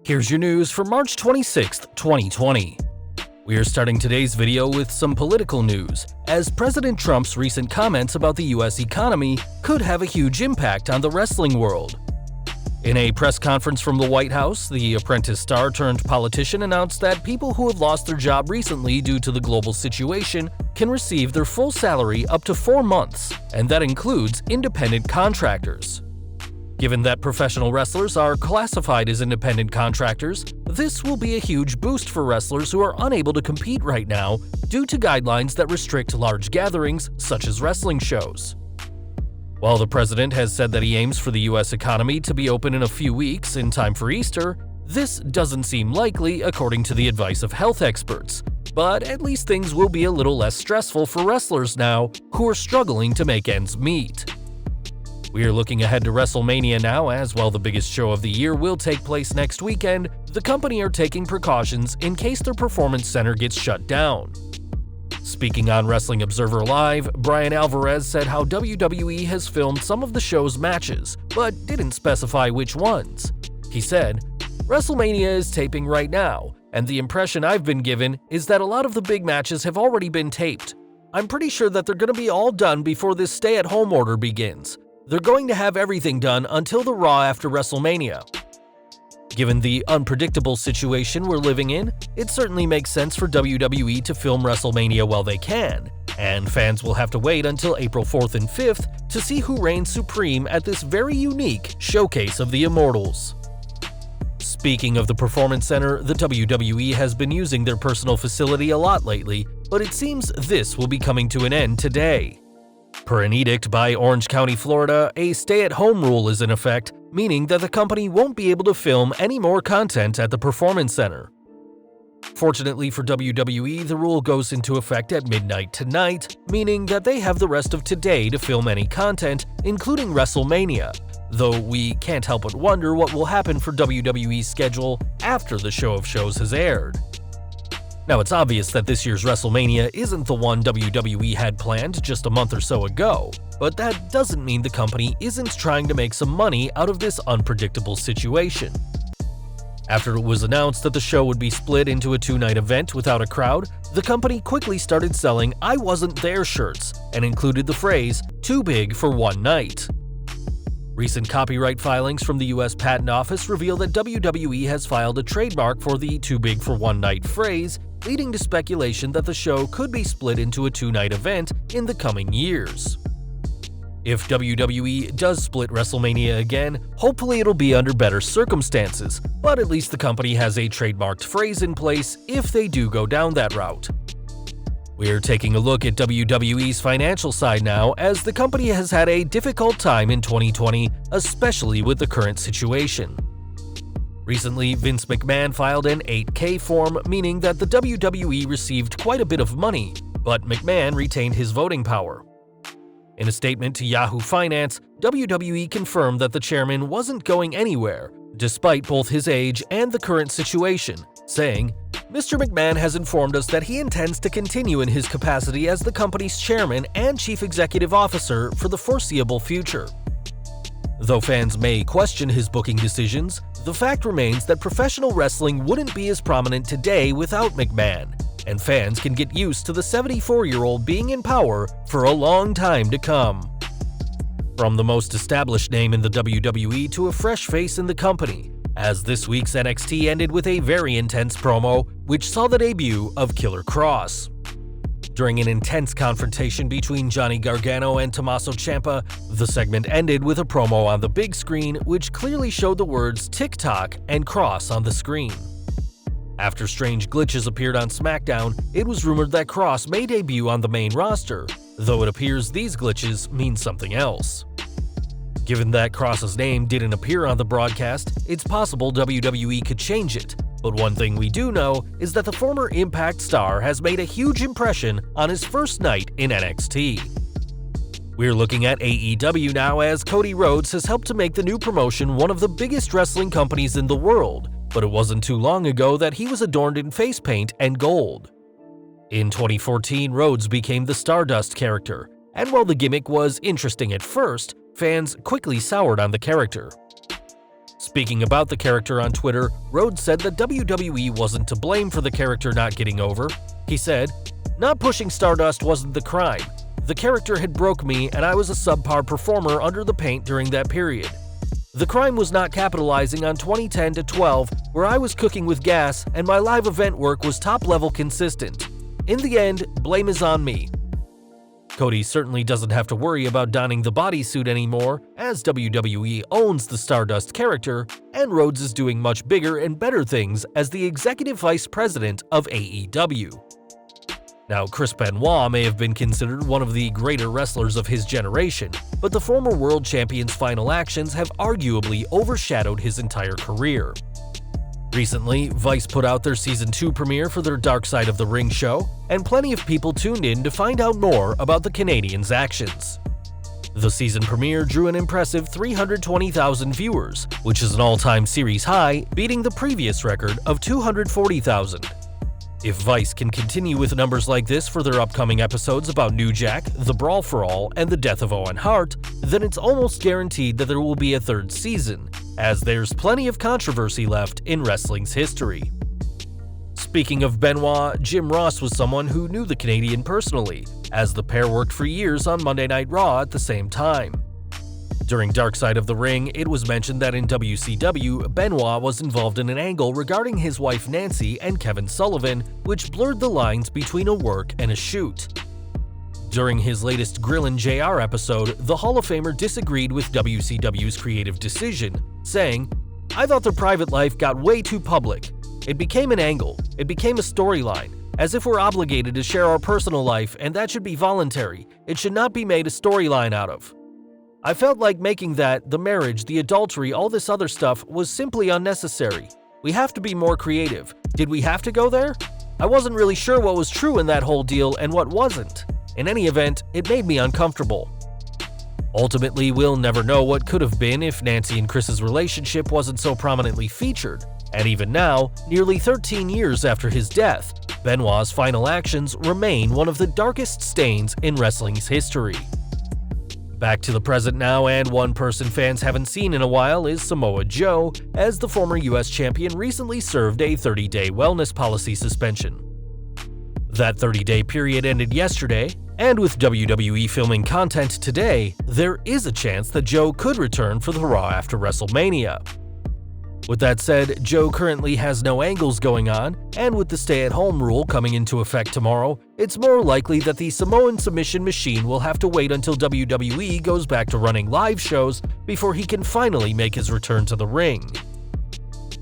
Here's your news for March 26th, 2020. We are starting today's video with some political news, as President Trump's recent comments about the US economy could have a huge impact on the wrestling world. In a press conference from the White House, the Apprentice star turned politician announced that people who have lost their job recently due to the global situation can receive their full salary up to 4 months, and that includes independent contractors. Given that professional wrestlers are classified as independent contractors, this will be a huge boost for wrestlers who are unable to compete right now due to guidelines that restrict large gatherings such as wrestling shows. While the president has said that he aims for the US economy to be open in a few weeks in time for Easter, this doesn't seem likely according to the advice of health experts, but at least things will be a little less stressful for wrestlers now who are struggling to make ends meet. We are looking ahead to WrestleMania now, as while the biggest show of the year will take place next weekend, the company are taking precautions in case their performance center gets shut down. Speaking on Wrestling Observer Live, Brian Alvarez said how WWE has filmed some of the show's matches, but didn't specify which ones. He said, "WrestleMania is taping right now, and the impression I've been given is that a lot of the big matches have already been taped. I'm pretty sure that they're going to be all done before this stay-at-home order begins. They're going to have everything done until the Raw after WrestleMania." Given the unpredictable situation we're living in, it certainly makes sense for WWE to film WrestleMania while they can, and fans will have to wait until April 4th and 5th to see who reigns supreme at this very unique showcase of the Immortals. Speaking of the Performance Center, the WWE has been using their personal facility a lot lately, but it seems this will be coming to an end today. Per an edict by Orange County, Florida, a stay-at-home rule is in effect, meaning that the company won't be able to film any more content at the Performance Center. Fortunately for WWE, the rule goes into effect at midnight tonight, meaning that they have the rest of today to film any content, including WrestleMania, though we can't help but wonder what will happen for WWE's schedule after the show of shows has aired. Now, it's obvious that this year's WrestleMania isn't the one WWE had planned just a month or so ago, but that doesn't mean the company isn't trying to make some money out of this unpredictable situation. After it was announced that the show would be split into a 2-night event without a crowd, the company quickly started selling "I wasn't there" shirts and included the phrase "too big for one night." Recent copyright filings from the US Patent Office reveal that WWE has filed a trademark for the "too big for one night" phrase, leading to speculation that the show could be split into a 2-night event in the coming years. If WWE does split WrestleMania again, hopefully it'll be under better circumstances, but at least the company has a trademarked phrase in place if they do go down that route. We're taking a look at WWE's financial side now, as the company has had a difficult time in 2020, especially with the current situation. Recently, Vince McMahon filed an 8K form, meaning that the WWE received quite a bit of money, but McMahon retained his voting power. In a statement to Yahoo Finance, WWE confirmed that the chairman wasn't going anywhere, despite both his age and the current situation, saying, "Mr. McMahon has informed us that he intends to continue in his capacity as the company's chairman and chief executive officer for the foreseeable future." Though fans may question his booking decisions, the fact remains that professional wrestling wouldn't be as prominent today without McMahon, and fans can get used to the 74-year-old being in power for a long time to come. From the most established name in the WWE to a fresh face in the company, as this week's NXT ended with a very intense promo, which saw the debut of Killer Kross. During an intense confrontation between Johnny Gargano and Tommaso Ciampa, the segment ended with a promo on the big screen which clearly showed the words TikTok and Kross on the screen. After strange glitches appeared on SmackDown, it was rumored that Kross may debut on the main roster, though it appears these glitches mean something else. Given that Kross's name didn't appear on the broadcast, it's possible WWE could change it, but one thing we do know is that the former Impact star has made a huge impression on his first night in NXT. We're looking at AEW now, as Cody Rhodes has helped to make the new promotion one of the biggest wrestling companies in the world, but it wasn't too long ago that he was adorned in face paint and gold. In 2014, Rhodes became the Stardust character, and while the gimmick was interesting at first, fans quickly soured on the character. Speaking about the character on Twitter, Rhodes said that WWE wasn't to blame for the character not getting over. He said, "Not pushing Stardust wasn't the crime. The character had broke me and I was a subpar performer under the paint during that period. The crime was not capitalizing on 2010 to 12, where I was cooking with gas and my live event work was top-level consistent. In the end, blame is on me." Cody certainly doesn't have to worry about donning the bodysuit anymore, as WWE owns the Stardust character, and Rhodes is doing much bigger and better things as the Executive Vice President of AEW. Now, Chris Benoit may have been considered one of the greater wrestlers of his generation, but the former world champion's final actions have arguably overshadowed his entire career. Recently, Vice put out their Season 2 premiere for their Dark Side of the Ring show, and plenty of people tuned in to find out more about the Canadian's actions. The season premiere drew an impressive 320,000 viewers, which is an all-time series high, beating the previous record of 240,000. If Vice can continue with numbers like this for their upcoming episodes about New Jack, The Brawl for All, and the death of Owen Hart, then it's almost guaranteed that there will be a third season, as there's plenty of controversy left in wrestling's history. Speaking of Benoit, Jim Ross was someone who knew the Canadian personally, as the pair worked for years on Monday Night Raw at the same time. During Dark Side of the Ring, it was mentioned that in WCW, Benoit was involved in an angle regarding his wife Nancy and Kevin Sullivan, which blurred the lines between a work and a shoot. During his latest Grillin' JR episode, the Hall of Famer disagreed with WCW's creative decision, saying, "I thought their private life got way too public. It became an angle, it became a storyline, as if we're obligated to share our personal life and that should be voluntary, it should not be made a storyline out of. I felt like making that, the marriage, the adultery, all this other stuff was simply unnecessary. We have to be more creative. Did we have to go there? I wasn't really sure what was true in that whole deal and what wasn't. In any event, it made me uncomfortable." Ultimately, we'll never know what could have been if Nancy and Chris's relationship wasn't so prominently featured, and even now, nearly 13 years after his death, Benoit's final actions remain one of the darkest stains in wrestling's history. Back to the present now, and one person fans haven't seen in a while is Samoa Joe, as the former US champion recently served a 30-day wellness policy suspension. That 30-day period ended yesterday, and with WWE filming content today, there is a chance that Joe could return for the Raw after WrestleMania. With that said, Joe currently has no angles going on, and with the stay-at-home rule coming into effect tomorrow, it's more likely that the Samoan submission machine will have to wait until WWE goes back to running live shows before he can finally make his return to the ring.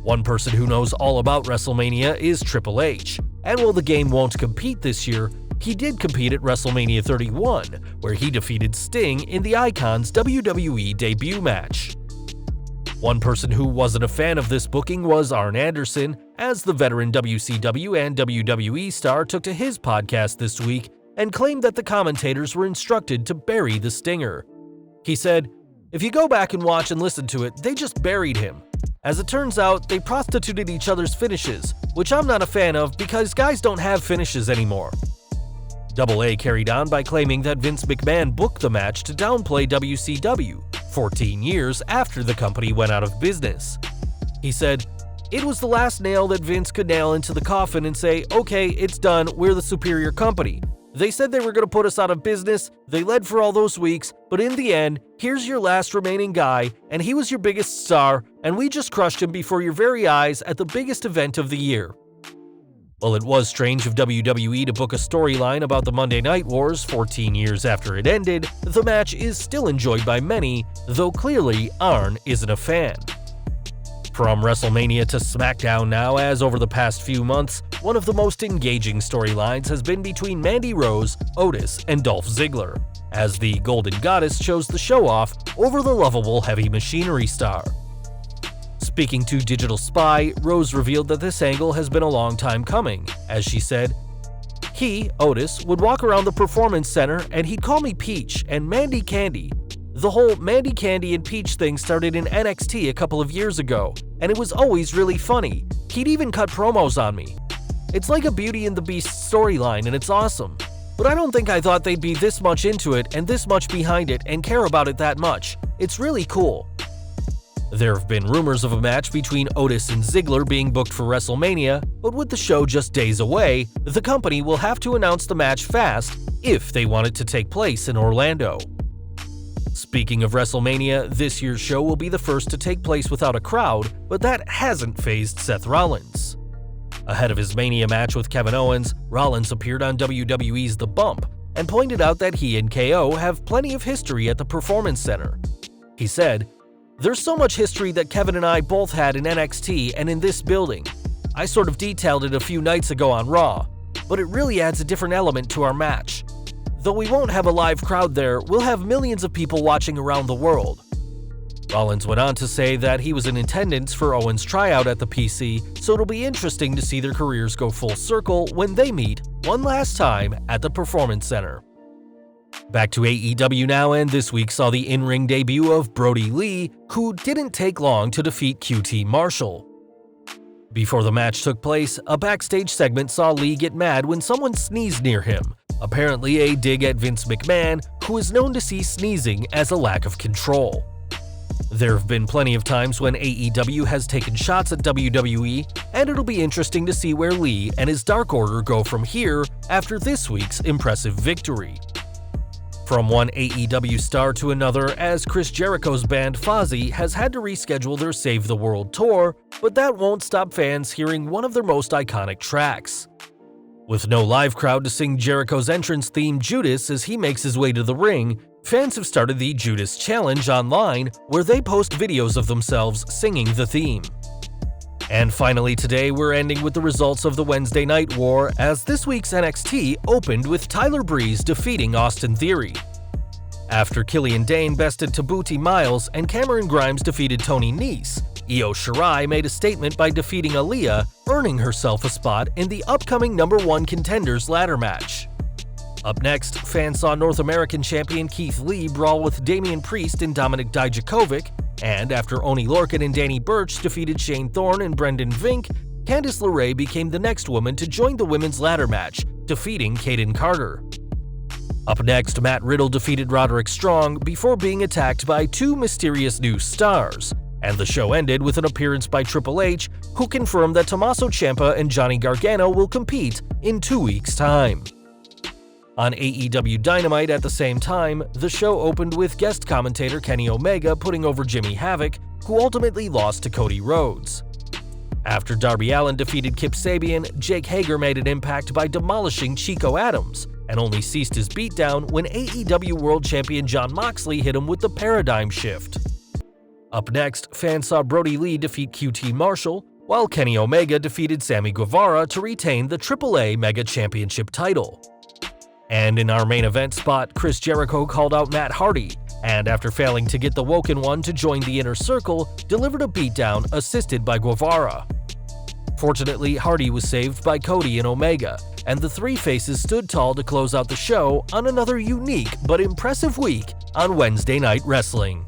One person who knows all about WrestleMania is Triple H, and while the game won't compete this year, he did compete at WrestleMania 31, where he defeated Sting in the Icon's WWE debut match. One person who wasn't a fan of this booking was Arn Anderson, as the veteran WCW and WWE star took to his podcast this week and claimed that the commentators were instructed to bury the Stinger. He said, "If you go back and watch and listen to it, they just buried him. As it turns out, they prostituted each other's finishes, which I'm not a fan of because guys don't have finishes anymore." Double A carried on by claiming that Vince McMahon booked the match to downplay WCW, 14 years after the company went out of business. He said, "It was the last nail that Vince could nail into the coffin and say, okay, it's done, we're the superior company. They said they were going to put us out of business, they led for all those weeks, but in the end, here's your last remaining guy, and he was your biggest star, and we just crushed him before your very eyes at the biggest event of the year." While it was strange of WWE to book a storyline about the Monday Night Wars 14 years after it ended, the match is still enjoyed by many, though clearly Arn isn't a fan. From WrestleMania to SmackDown now, as over the past few months, one of the most engaging storylines has been between Mandy Rose, Otis, and Dolph Ziggler, as the Golden Goddess chose the show off over the lovable Heavy Machinery star. Speaking to Digital Spy, Rose revealed that this angle has been a long time coming, as she said, "He, Otis, would walk around the Performance Center and he'd call me Peach and Mandy Candy. The whole Mandy Candy and Peach thing started in NXT a couple of years ago, and it was always really funny. He'd even cut promos on me. It's like a Beauty and the Beast storyline and it's awesome. But I don't think I thought they'd be this much into it and this much behind it and care about it that much. It's really cool." There have been rumors of a match between Otis and Ziggler being booked for WrestleMania, but with the show just days away, the company will have to announce the match fast if they want it to take place in Orlando. Speaking of WrestleMania, this year's show will be the first to take place without a crowd, but that hasn't fazed Seth Rollins. Ahead of his Mania match with Kevin Owens, Rollins appeared on WWE's The Bump and pointed out that he and KO have plenty of history at the Performance Center. He said, "There's so much history that Kevin and I both had in NXT and in this building. I sort of detailed it a few nights ago on Raw, but it really adds a different element to our match. Though we won't have a live crowd there, we'll have millions of people watching around the world." Rollins went on to say that he was in attendance for Owens' tryout at the PC, so it'll be interesting to see their careers go full circle when they meet one last time at the Performance Center. Back to AEW now, and this week saw the in-ring debut of Brodie Lee, who didn't take long to defeat QT Marshall. Before the match took place, a backstage segment saw Lee get mad when someone sneezed near him, apparently a dig at Vince McMahon, who is known to see sneezing as a lack of control. There have been plenty of times when AEW has taken shots at WWE, and it'll be interesting to see where Lee and his Dark Order go from here after this week's impressive victory. From one AEW star to another, as Chris Jericho's band Fozzy has had to reschedule their Save the World tour, but that won't stop fans hearing one of their most iconic tracks. With no live crowd to sing Jericho's entrance theme Judas as he makes his way to the ring, fans have started the Judas Challenge online, where they post videos of themselves singing the theme. And finally today, we're ending with the results of the Wednesday Night War, as this week's NXT opened with Tyler Breeze defeating Austin Theory. After Killian Dane bested Tabuti Miles and Cameron Grimes defeated Tony Nese, Io Shirai made a statement by defeating Aaliyah, earning herself a spot in the upcoming #1 Contenders ladder match. Up next, fans saw North American champion Keith Lee brawl with Damian Priest and Dominik Dijakovic, and after Oni Lorcan and Danny Burch defeated Shane Thorne and Brendan Vink, Candice LeRae became the next woman to join the women's ladder match, defeating Kaden Carter. Up next, Matt Riddle defeated Roderick Strong before being attacked by two mysterious new stars, and the show ended with an appearance by Triple H, who confirmed that Tommaso Ciampa and Johnny Gargano will compete in 2 weeks' time. On AEW Dynamite at the same time, the show opened with guest commentator Kenny Omega putting over Jimmy Havoc, who ultimately lost to Cody Rhodes. After Darby Allin defeated Kip Sabian, Jake Hager made an impact by demolishing Chico Adams, and only ceased his beatdown when AEW World Champion Jon Moxley hit him with the Paradigm Shift. Up next, fans saw Brodie Lee defeat QT Marshall, while Kenny Omega defeated Sammy Guevara to retain the AAA Mega Championship title. And in our main event spot, Chris Jericho called out Matt Hardy, and after failing to get the Woken One to join the Inner Circle, delivered a beatdown assisted by Guevara. Fortunately, Hardy was saved by Cody and Omega, and the three faces stood tall to close out the show on another unique but impressive week on Wednesday Night Wrestling.